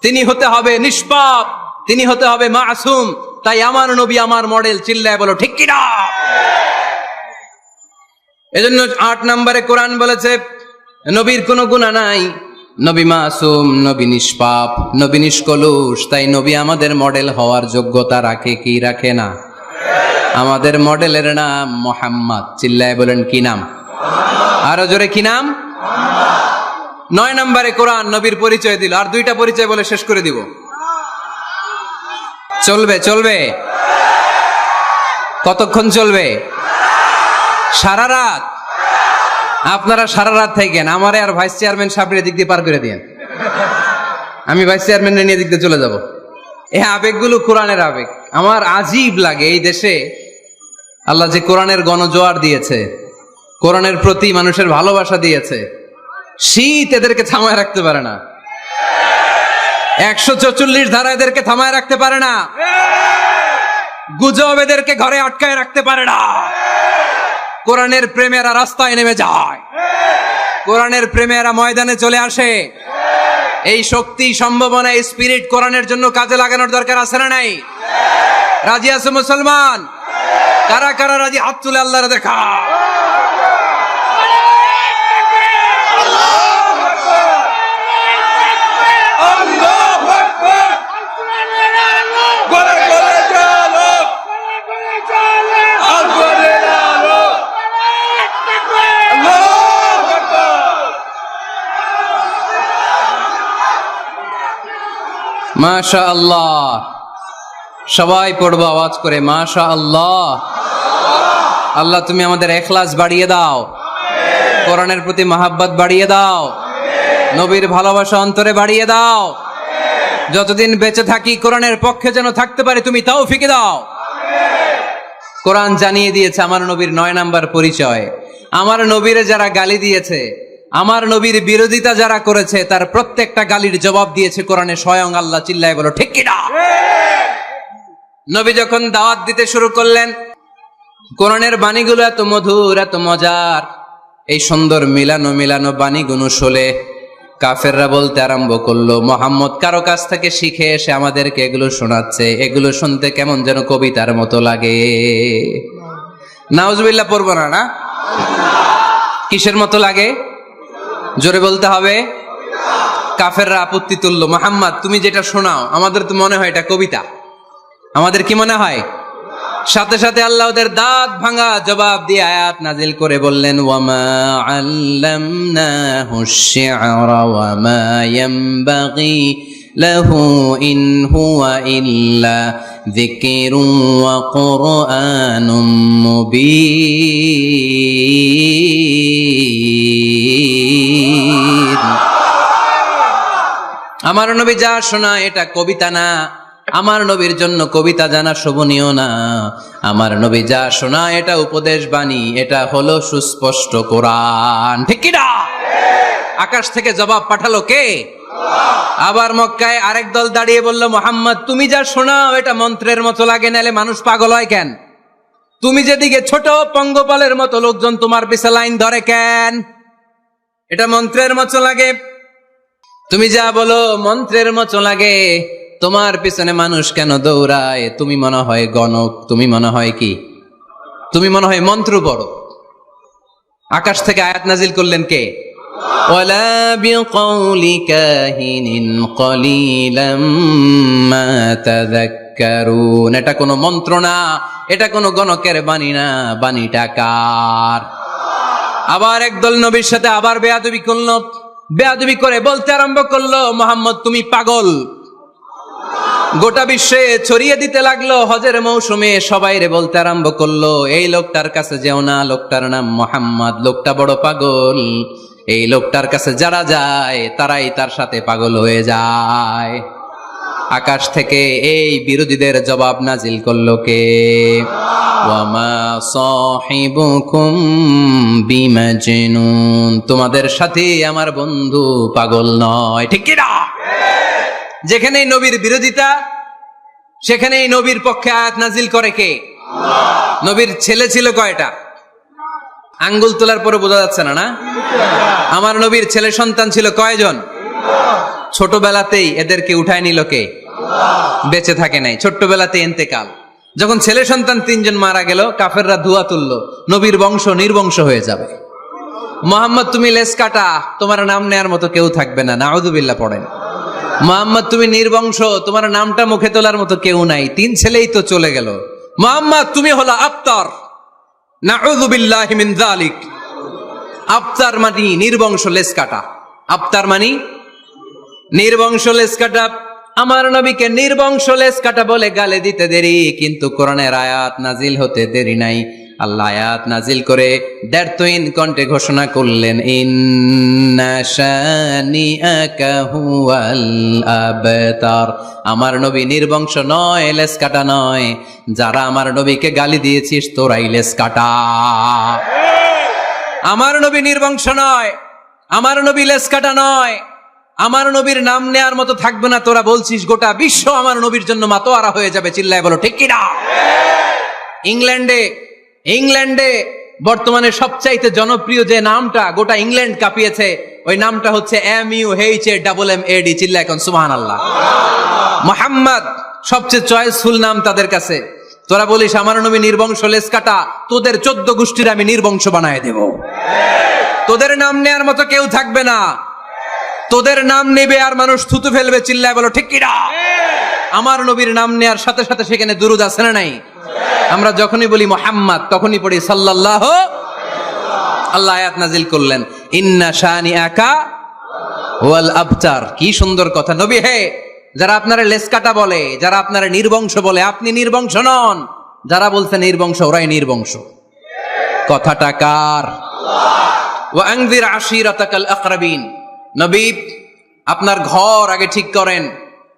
তিনি হতে হবে নিষ্পাপ, তিনি হতে হবে মাসুম। তাই আমার নবী আমার মডেল। চিল্লায় বলো ঠিক কিনা? এজন্য 8 নম্বরে কোরআন বলেছে নবীর কোনো গুনাহ নাই, নবী মাসুম, নবী নিষ্পাপ, নবী নিষ্কলুষ। তাই নবী আমাদের মডেল হওয়ার যোগ্যতা রাখে কি রাখে না? আমাদের মডেলের নাম মুহাম্মদ। চিল্লায় বলেন কি নাম? আরো জোরে কি নাম? 9 নম্বরে কোরআন নবীর পরিচয় দিল। আর 2টা পরিচয় বলে শেষ করে দিব। চলবে চলবে? কতক্ষণ চলবে? সারা রাত? আপনারা সারা রাত থাকেন, আমারে আর ভাইস চেয়ারম্যান সাহেবের দিক দিয়ে পার করে দিয়েন। আমি ভাইস চেয়ারম্যানের নিয়ে দিক দিয়ে চলে যাব। এই আবেগগুলো কোরআনের আবেগ। আমার আজীব লাগে এই দেশে আল্লাহ যে কোরআনের গণজোয়ার দিয়েছে, কোরআনের প্রতি মানুষের ভালোবাসা দিয়েছে, শীত এদেরকে থামায় রাখতে পারে না। 144 ধারা এদেরকে থামায় রাখতে পারে না। গুজব এদেরকে ঘরে আটকায় রাখতে পারে না। কোরআনের প্রেমেরা রাস্তায় নেমে যায়, কোরআনের প্রেমেরা ময়দানে চলে আসে। এই শক্তি, সম্ভাবনা, এই স্পিরিট কোরআনের জন্য কাজে লাগানোর দরকার আছে না নাই? রাজি আছে মুসলমান? কারা কারা রাজি? হাত তুলে আল্লাহর দেখা। মাশাআল্লাহ। সবাই পড়বো আওয়াজ করে মাশাআল্লাহ। আল্লাহ তুমি আমাদের ইখলাস বাড়িয়ে দাও, কোরআনের প্রতি মহাব্বত বাড়িয়ে দাও, নবীর ভালোবাসা অন্তরে বাড়িয়ে দাও। যতদিন বেঁচে থাকি কোরআনের পক্ষে যেন থাকতে পারি, তুমি তৌফিক দাও। কোরআন জানিয়ে দিয়েছে আমার নবীর 9 নাম্বার পরিচয়। আমার নবীরে যারা গালি দিয়েছে, আমার নবীর বিরোধিতা যারা করেছে, তার প্রত্যেকটা গালির জবাব দিয়েছে কোরআনে স্বয়ং আল্লাহ। চিল্লায় বলো ঠিক কিনা? নবী যখন দাওয়াত দিতে শুরু করলেন, কোরআনের বাণীগুলো এত মধুর, এত মজার। এই সুন্দর মিলানো মিলানো বাণীগুলো শুনে কাফেররা বলতে আরম্ভ করলো, মুহাম্মদ কারো কাছ থেকে শিখে এসে আমাদেরকে এগুলো শোনাচ্ছে, এগুলো শুনতে কেমন যেন কবিতার মতো লাগে। নাউজুবিল্লাহ পড়বো না? না, কিসের মতো লাগে? জোরে বলতে হবে। কাফেররা আপত্তি তুললো, মুহাম্মদ তুমি যেটা শোনাও আমাদের তো মনে হয় এটা কবিতা। আমাদের কি মনে হয়? সাথে সাথে আল্লাহ ওদের দাঁত ভাঙা জবাব দিয়ে আয়াত নাজিল করে বললেন, ওয়ামা আল্লামনাহু আশ-শি'রা ওয়ামা ইয়ানবাগি লাহু ইন হুয়া ইল্লা যিকরুন ওয়া কুরআনুম মুবিন। আমার নবী যা শোনায় এটা কবিতা না। আমার নবীর জন্য কবিতা জানা শোভনীয় না। আমার নবী যা শোনায় এটা উপদেশ বাণী, এটা হলো সুস্পষ্ট কোরআন। ঠিক কি না? আকাশ থেকে জবাব পাঠালো কে? আবার মক্কায় আরেক দল দাঁড়িয়ে বলল, মুহাম্মদ তুমি যা শোনাও এটা মন্ত্রের মতো লাগে, নালে মানুষ পাগল হয় কেন? তুমি যেদিকে ছোট পঙ্গপালের মতো লোকজন তোমার পিছে লাইন ধরে কেন? এটা মন্ত্রের মতো লাগে। তুমি যা বলো মন্ত্রের মতো লাগে, তোমার পিছনে মানুষ কেন দৌড়ায়? তুমি মনে হয় গণক, তুমি মনে হয় কি? তুমি মনে হয় মন্ত্র পড়ো। আকাশ থেকে আয়াত নাজিল করলেন কে? ওয়ালা বিকাউলি কাহিনিন কলিলাম মা তাযাক্কারুন। এটা কোনো মন্ত্র না, এটা কোনো গণকের বাণী না, বাণীটা কার? আবার একদল নবীর সাথে আবার বেয়াদবি করলো, বেয়াদবি করে বলতে আরম্ভ করলো, মুহাম্মদ তুমি পাগল। গোটা বিশ্বে ছড়িয়ে দিতে লাগলো। হজের মৌসুমে সবাই রে বলতে আরম্ভ করলো, এই লোকটার কাছে যেও না, লোকটার নাম মুহাম্মদ, লোকটা বড় পাগল। এই লোকটার কাছে যারা যায় তারাই তার সাথে পাগল হয়ে যায়। আকাশ থেকে এই বিরোধীদের জবাব নাজিল করলো কে? ওয়ামা সাহিবুকুম বিমাজনুন। তোমাদের সাথে আমার বন্ধু পাগল নয়। ঠিক কি না? যেখানেই নবীর বিরোধিতা, সেখানেই নবীর পক্ষে আয়াত নাজিল করে কে? নবীর ছেলে ছিল কয়টা? আঙ্গুল তোলার পরে বোঝা যাচ্ছে না, না? আমার নবীর ছেলে সন্তান ছিল কয়জন? ছোটবেলাতেই এদেরকে উঠায় নিল কে? বেঁচে থাকে নাই, ছোট্টবেলাতে ইন্তেকাল। যখন ছেলে সন্তান 3 জন মারা গেল, কাফেররা ধোঁয়া তুললো, নবীর বংশ নির্বংশ হয়ে যাবে। মোহাম্মদ তুমি লেস কাটা, তোমার নাম নেয়ার মতো কেউ থাকবে না, নাউযুবিল্লাহ পড়েন। মোহাম্মদ তুমি নির্বংশ, তোমার নামটা মুখে তোলার মতো কেউ নাই, 3 ছেলেই তো চলে গেল। মোহাম্মদ তুমি হলো আবতার, নাউযুবিল্লাহি মিন যালিক। আবতার মানে নির্বংশ, লেস কাটা। আবতার মানে নির্বংশ, লেস কাটা। আমার নবীকে নির্বংশ লেস কাটা বলে গালে দিতে দেরি, কিন্তু কোরআনের আয়াত নাজিল হতে দেরি নাই। আল্লাহ আয়াত নাজিল করে দ্ব্যর্থহীন কণ্ঠে ঘোষণা করলেন, ইন্না শানিআকা হুয়াল আবতার। আমার নবী নির্বংশ নয়, লেস কাটা নয়। যারা আমার নবীকে গালি দিয়েছিস তোরাই লেস কাটা। আমার নবী নির্বংশ নয়, আমার নবী লেস কাটা নয়। আমার নবীর নাম নেয়ার মতো থাকবে না, তোরা বলছিস গোটা বিশ্ব আমার নবীর জন্য মাতোয়ারা হয়ে যাবে। চিল্লায় বলো ঠিক কিনা? ইংল্যান্ডে বর্তমানে সবচাইতে জনপ্রিয় যে নামটা গোটা ইংল্যান্ড কাঁপিয়েছে, ওই নামটা হচ্ছে MUHAMMAD। চিল্লায় এখন সুবহানাল্লাহ। মুহাম্মদ সবচেয়ে চয়েসফুল নাম তাদের কাছে। তোরা বলিস আমার নবী নির্বংশ, লেস কাটা, তোদের 14 গোষ্ঠীর আমি নির্বংশ বানায় দেব। তোদের নাম নেয়ার মতো কেউ থাকবে না, তোদের নাম নেবে আর মানুষ থুতু ফেলবে। চিল্লায় বলো ঠিক কিনা? আমার নবীর নাম নেয়ার সাথে সাথে সেখানে দুরূদ আছে না নাই? আমরা যখনই বলি মুহাম্মদ তখনই পড়ি সাল্লাল্লাহু। আল্লাহ আয়াত নাজিল করলেন, ইন্না শানিআকা ওয়াল আবতার। কি সুন্দর কথা। নবী হে, যারা আপনারা লেস কাটা বলে, যারা আপনারা নির্বংশ বলে, আপনি নির্বংশ নন। যারা বলছে নির্বংশ, ওরাই নির্বংশ। কথাটা কার? ওয়া আনযির আশিরাতাকাল আকরাবিন। নবী আপনার ঘর আগে ঠিক করেন,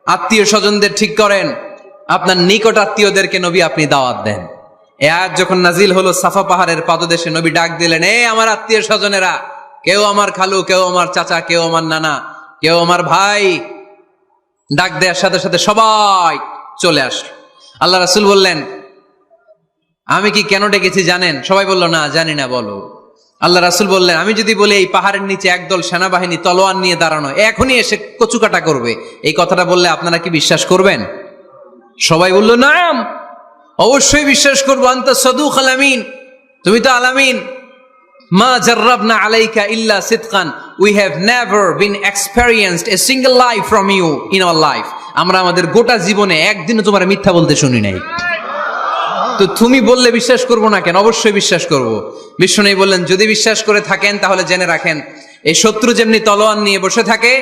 আত্মীয় স্বজনদের ঠিক করেন, আপনার নিকট আত্মীয়দেরকে নবী আপনি দাওয়াত দেন। এ আয়াত যখন নাজিল হলো, সাফা পাহাড়ের পাদদেশে নবী ডাক দিলেন, এ আমার আত্মীয় স্বজনেরা, কেউ আমার খালু, কেউ আমার চাচা, কেউ আমার নানা, কেউ আমার ভাই। ডাক দেওয়ার সাথে সাথে সবাই চলে আসলো। আল্লাহ রাসূল বললেন, আমি কি কেন ডেকেছি জানেন? সবাই বলল, না জানি না, বলো। আল্লাহ রাসূল বললেন, আমি যদি বলি এই পাহাড়ের নিচে একদল সেনাবাহিনী তলোয়ার নিয়ে দাঁড়ানো, এখনই এসে কচুকাটা করবে, এই কথাটা বললে আপনারা কি বিশ্বাস করবেন? সবাই বলল, নাম, অবশ্যই বিশ্বাস করবো। আনতা সাদুকুল আমিন, তুমি তো আলামিন। মা জাররাবনা আলাইকা ইল্লা সিদকান, we have never been experienced a single life from you in our life. আমরা আমাদের গোটা জীবনে একদিনও তোমার মিথ্যা বলতে শুনি নাই। তো তুমি বললে বিশ্বাস করবো না কেন? অবশ্যই বিশ্বাস করব। বিশ্বনবী বললেন, যদি বিশ্বাস করে থাকেন তাহলে জেনে রাখেন, এই শত্রু যেমনি তলোয়ার নিয়ে বসে থাকে,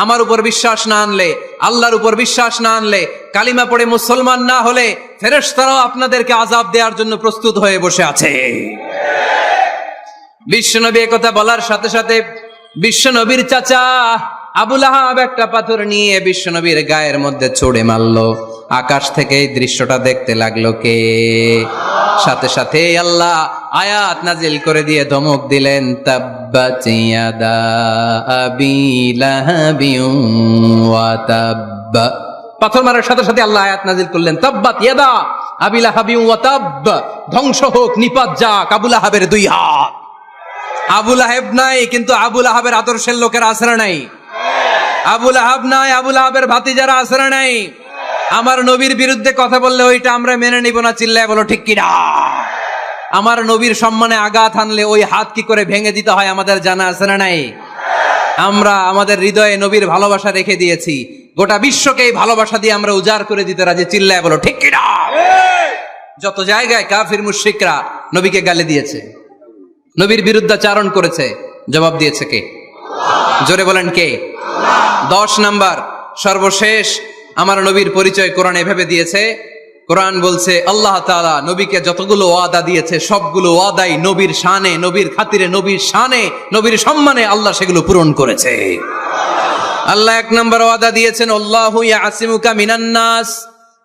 আমার উপর বিশ্বাস না আনলে, আল্লাহর উপর বিশ্বাস না আনলে, কালিমা পড়ে মুসলমান না হলে, ফেরেশতারাও আপনাদেরকে আযাব দেওয়ার জন্য প্রস্তুত হয়ে বসে আছে। বিশ্বনবী একথা বলার সাথে সাথে বিশ্বনবীর চাচা আবু লাহাব একটা পাথর নিয়ে বিশ্বনবীর গায়ের মধ্যে ছুঁড়ে মারলো। আকাশ থেকে এই দৃশ্যটা দেখতে লাগলো কে? সাথে সাথে আল্লাহ আয়াত নাজিল করে দিয়ে ধমক দিলেন, তাব্বাত ইয়াদা আবি লাহাবিন ওয়া তাব্ব। পাথর মারার সাথে সাথে আল্লাহ আয়াত নাজিল করলেন, তাব্বাত ইয়াদা আবি লাহাবিন ওয়া তাব্ব। ধ্বংস হোক, নিপাত যাক আবু লাহাবের 2 হাত। আবু লাহাব নাই, কিন্তু আবু লাহাবের আদর্শের লোকেরা আসরা নাই। আবু লাহাব নাই, আবু লাহাবের ভাতিজারা আসরা নাই। আমার নবীর বিরুদ্ধে কথা বললে ওইটা আমরা মেনে নিব না। চিল্লায় বলো ঠিক কিনা? আমার নবীর সম্মানে আঘাত হানলে ওই হাত কি করে ভেঙে দিতে হয় আমাদের জানা আছে না নাই? আমরা আমাদের হৃদয়ে নবীর ভালোবাসা রেখে দিয়েছি, গোটা বিশ্বকে এই ভালোবাসা দিয়ে আমরা উজাড় করে দিতে রাজি। চিল্লায় বলো ঠিক কিনা? যত জায়গায় কাফির মুশরিকরা নবীকে গালি দিয়েছে, নবীর বিরুদ্ধাচারণ করেছে, জবাব দিয়েছে কে? জোরে বলেন কে? 10 নাম্বার সর্বশেষ আমার নবীর পরিচয় কোরআন এভাবে দিয়েছে। কোরআন বলছে আল্লাহ তাআলা নবীকে যতগুলো ওয়াদা দিয়েছে সবগুলো ওয়াদাই নবীর শানে, নবীর খাতিরে, নবীর শানে, নবীর সম্মানে আল্লাহ সেগুলো পূরণ করেছে। আল্লাহ 1 নম্বর ওয়াদা দিয়েছেন, আল্লাহু ইয়াসিমুকা মিনান নাস।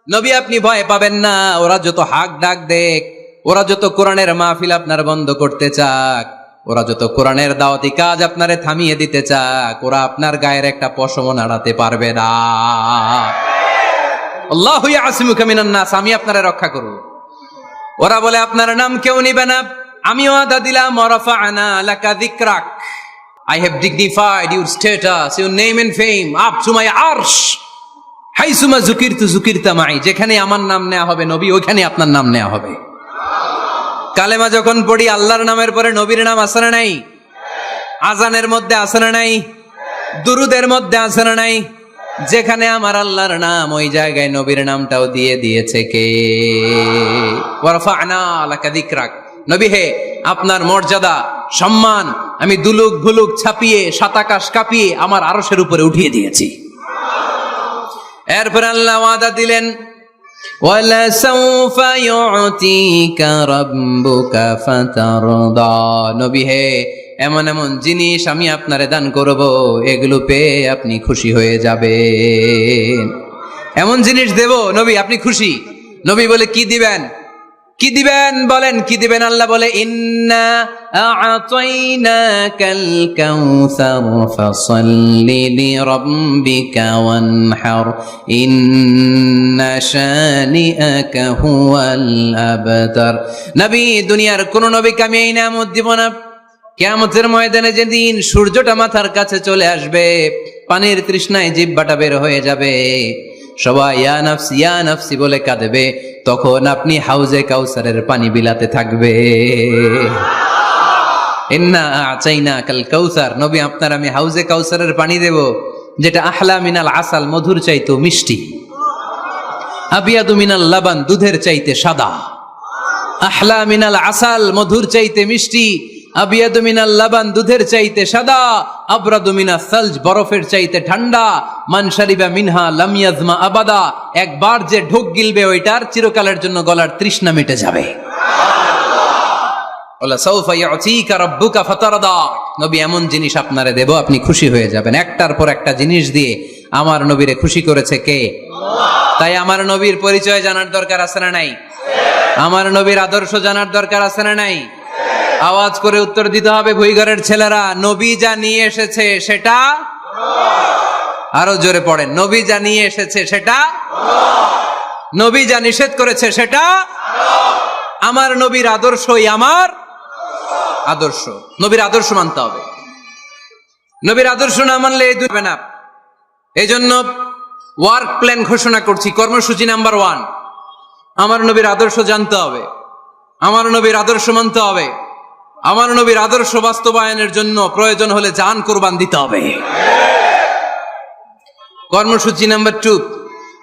নবী আপনি ভয় পাবেন না, ওরা যত হাক ডাক দেখ, ওরা যত কোরআনের মাহফিল আপনার বন্ধ করতে চাক, ওরা যত কোরআনের দাওয়াতি কাজ আপনারে থামিয়ে দিতে চাক, ওরা আপনার গায়ের একটা পশমও নাড়াতে পারবে না। আল্লাহু ইয়াসিমুকা মিনান নাস, আমি আপনারে রক্ষা করব। ওরা বলে আপনার নাম কেউ নিবে না, আমি ওয়াদা দিলাম ওয়ারাফা'না লাকা যিকরাক, I have dignified your status, your name and fame up to my arsh. হাইসুমা যুকিরতু যুকিরতা মাই, যেখানে আমার নাম নেওয়া হবে নবী, ওইখানে আপনার নাম নেওয়া হবে। কালেমা যখন পড়ি আল্লাহর নামের পরে নবীর নাম আছে না নাই? আজানের মধ্যে আছে না নাই? দুরুদের মধ্যে আছে না নাই? যেখানে আমার আল্লাহর নাম, ওই জায়গায় নবীর নামটাও দিয়ে দিয়েছে কে? ওয়ারাফা'না লাকা যিকরাক, নবী হে, আপনার মর্যাদা সম্মান আমি দুলুক ভুলুক ছাপিয়ে, সাতাকাশ কাঁপিয়ে আমার আরশের উপরে উঠিয়ে দিয়েছি। এরপর আল্লাহ ওয়াদা দিলেন, ওয়ালা সাউফা ইউতিকা রাব্বুকা ফাতারদা, নবী হে, এমন এমন জিনিস আমি আপনারে দান করব, এগুলো পেয়ে আপনি খুশি হয়ে যাবেন। এমন জিনিস দেব নবী, আপনি খুশি। নবী বলে, কি দিবেন? কি দিবেন বলেন, কি দিবেন? আল্লাহ বলে, ইন্না আ'তাইনাকাল কাউসার ফাসাল্লি লিরাব্বিকা ওয়ানহার ইন্না শানিআকা হুয়াল আবতার। নবী, দুনিয়ার কোন নবীকে আমি এই নিয়ামত দিব না। কিয়ামতের ময়দানে যেদিন সূর্যটা মাথার কাছে চলে আসবে, পানির তৃষ্ণায় জিহ্বাটা বের হয়ে যাবে, সবাই ইয়া নাফসি ইয়া নাফসি বলে কাঁদবে, তখন আপনি হাউজে কাউসারের পানি বিলাতে থাকবে। ইন্না আ'তাইনাকাল কাউসার, নবী আপনার আমি হাউজে কাউসারের পানি দেব, যেটা আহলা মিনাল আসাল, মধুর চাইতে মিষ্টি, আবিয়াদু মিনাল লাবান, দুধের চাইতে সাদা। আহলা মিনাল আসাল, মধুর চাইতে মিষ্টি, আবিয়াদু মিনাল লাবান, দুধের চাইতে সাদা, আবরাদু মিনাস সালজ, বরফের চাইতে ঠান্ডা, মান শারিবা মিনহা লাম ইয়াজমা আবাদা, একবার যে ঢোক গিলবে ওইটার চিরকালের জন্য গলার তৃষ্ণা মিটে যাবে। ওয়ালা সাউফা ইউতিকা রাব্বুকা ফাতারদা, নবী এমন জিনিস আপনারে দেব, আপনি খুশি হয়ে যাবেন। একটার পর একটা জিনিস দিয়ে আমার নবীরে খুশি করেছে কে? আল্লাহ। তাই আমার নবীর পরিচয় জানার দরকার আছে না নাই? আমার নবীর আদর্শ জানার দরকার আছে না নাই? আওয়াজ করে উত্তর দিতে হবে ভুইঘরের ছেলেরা, নবী যা নিয়ে এসেছে সেটা, আরো জোরে পড়েন, নবী যা নিয়ে এসেছে সেটা, নবী যা নিষেধ করেছে সেটা, আমার নবীর আদর্শই আমার আদর্শ। নবীর আদর্শ মানতে হবে। নবীর আদর্শ না মানলে এই দুই হবে না। এই জন্য ওয়ার্ক প্ল্যান ঘোষণা করছি, কর্মসূচি নাম্বার 1, আমার নবীর আদর্শ জানতে হবে, আমার নবীর আদর্শ মানতে হবে, আমার নবীর আদর্শ বাস্তবায়নের জন্য প্রয়োজন হলে জান কুরবান দিতে হবে। কর্মসূচি নাম্বার 2,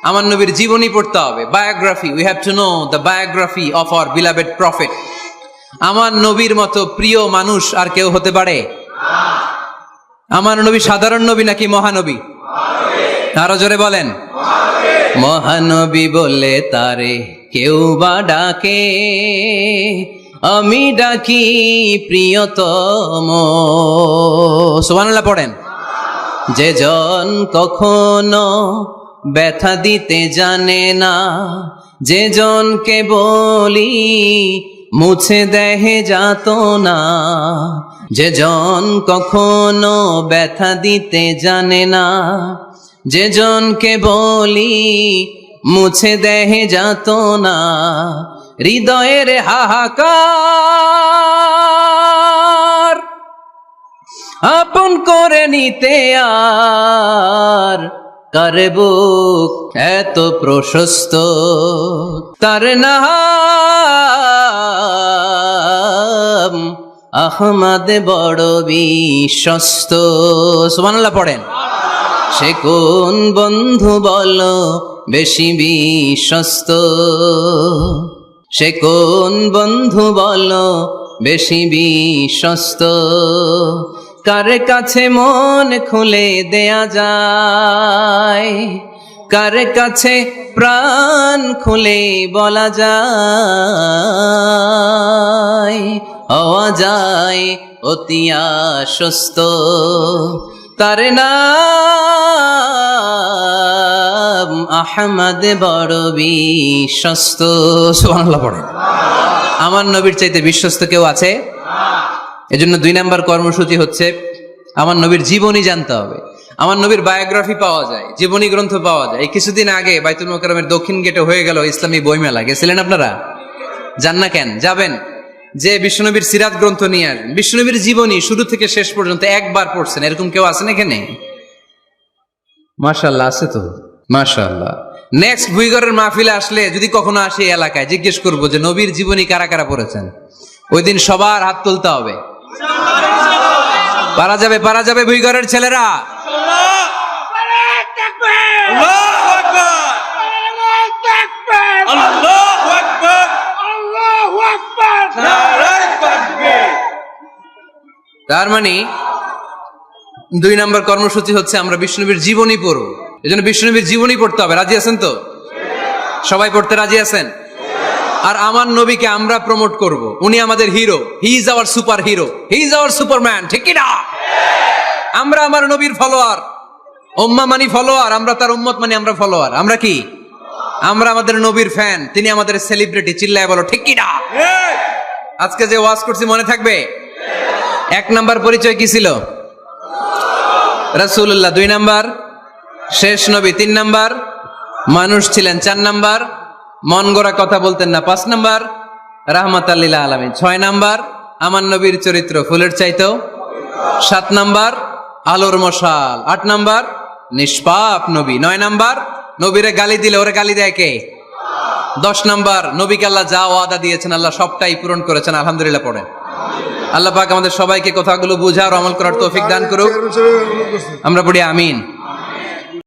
আমার নবীর জীবনী পড়তে হবে, biography. We have to know the biography of our beloved prophet. আমার নবীর মতো প্রিয় মানুষ আর কেউ হতে পারে? আমার নবী সাধারণ নবী নাকি মহানবী? আরো জোরে বলেন, মহানবী বলে তারে কেউ বা ডাকে, আমি ডাকি প্রিয়তম। সুবহানাল্লাহ পড়েন। যে জন কখনো ব্যথা দিতে জানে না, যে জনকে বলি মুছে দেহে যাত না, যে জন কখনো ব্যথা দিতে জানে না, যে জনকে বলি মুছে দেহে যাত না, হৃদয়ের হাহাকার আপন করে নিতে আর কার বুক এত প্রশস্ত, তার নাম আহমদ বড় বিশ্বস্ত। সুবহানাল্লাহ পড়েন। সে কোন বন্ধু বলো বেশি বিশ্বস্ত, সে কোন বন্ধু বলো বেশি বিশ্বস্ত, কার কাছে মন খুলে দেয়া যায়, কার কাছে প্রাণ খুলে বলা যায়, হওয়া যায় অতি আশ্বস্ত, তার নাম আহমদ বড় বিশ্বস্ত। সুবহানাল্লাহ পড়েন। আমার নবীর চাইতে বিশ্বস্ত কেউ আছে? এজন্য 2 নাম্বার কর্মসূচি হচ্ছে আমার নবীর জীবনী জানতে হবে। আমার নবীর বায়োগ্রাফি পাওয়া যায়, জীবনী গ্রন্থ পাওয়া যায়। এই কিছুদিন আগে বাইতুল মোকাররমের দক্ষিণ গেটে হয়ে গেল ইসলামী বইমেলা, গেছিলেন আপনারা? যান না কেন? যাবেন। যে বিশ্বনবীর সিরাত গ্রন্থ নিয়ে আসবেন, বিশ্বনবীর জীবনী শুরু থেকে শেষ পর্যন্ত একবার পড়ছেন, এরকম কেউ আছেন এখানে? মাশাআল্লাহ, আছে তো, মাশাআল্লাহ। নেক্সট ভুইগরের মাহফিলে আসলে যদি কখনো আসে এই এলাকায়, জিজ্ঞেস করবো যে নবীর জীবনী কারা কারা পড়েছেন। ওই দিন সবার হাত তুলতে হবে। পারা যাবে, পারা যাবে ভুইগরের ছেলেরা? তার মানে 2 নম্বর কর্মসূচি হচ্ছে আমরা বিষ্ণুনবীর জীবনী পড়ব। এই জন্য বিষ্ণুনবীর জীবনী পড়তে হবে। রাজি আছেন তো? সবাই পড়তে রাজি আছেন? আর আমার নবীকে আমরা প্রমোট করব। উনি আমাদের hero, he is our super hero, he is our Superman, ঠিক কি না? আমরা আমার নবীর ফলোয়ার, উম্মাহ মানি ফলোয়ার, আমরা তার উম্মত মানি আমরা ফলোয়ার। আমরা কি? আমরা আমাদের নবীর ফ্যান, তিনি আমাদের সেলিব্রিটি। চিল্লায় বলো ঠিক কি না? আজকে যে ওয়াজ করছি মনে থাকবে? 1 নাম্বার পরিচয় কি ছিল? রাসূলুল্লাহ। 2 নাম্বার শেষ নবী। 3 নাম্বার মানুষ ছিলেন। 4 নাম্বার মন গড়া কথা বলতেন না। 5 নাম্বার রাহমাতাল লিল আলামিন। 6 নাম্বার আমার নবীর চরিত্র ফুলের চাইতেও। 7 নাম্বার আলোর মশাল। 8 নাম্বার নিষ্পাপ নবী। 9 নাম্বার নবীরে গালি দিলে ওরে গালি দেয় কে? 10 নাম্বার নবীকে আল্লাহ যা ওয়াদা দিয়েছেন আল্লাহ সবটাই পূরণ করেছেন। আলহামদুলিল্লাহ পড়েন। আল্লাহ পাক আমাদের সবাইকে কথাগুলো বুঝার আমল করার তৌফিক দান করুক। আমরা পড়ি আমিন।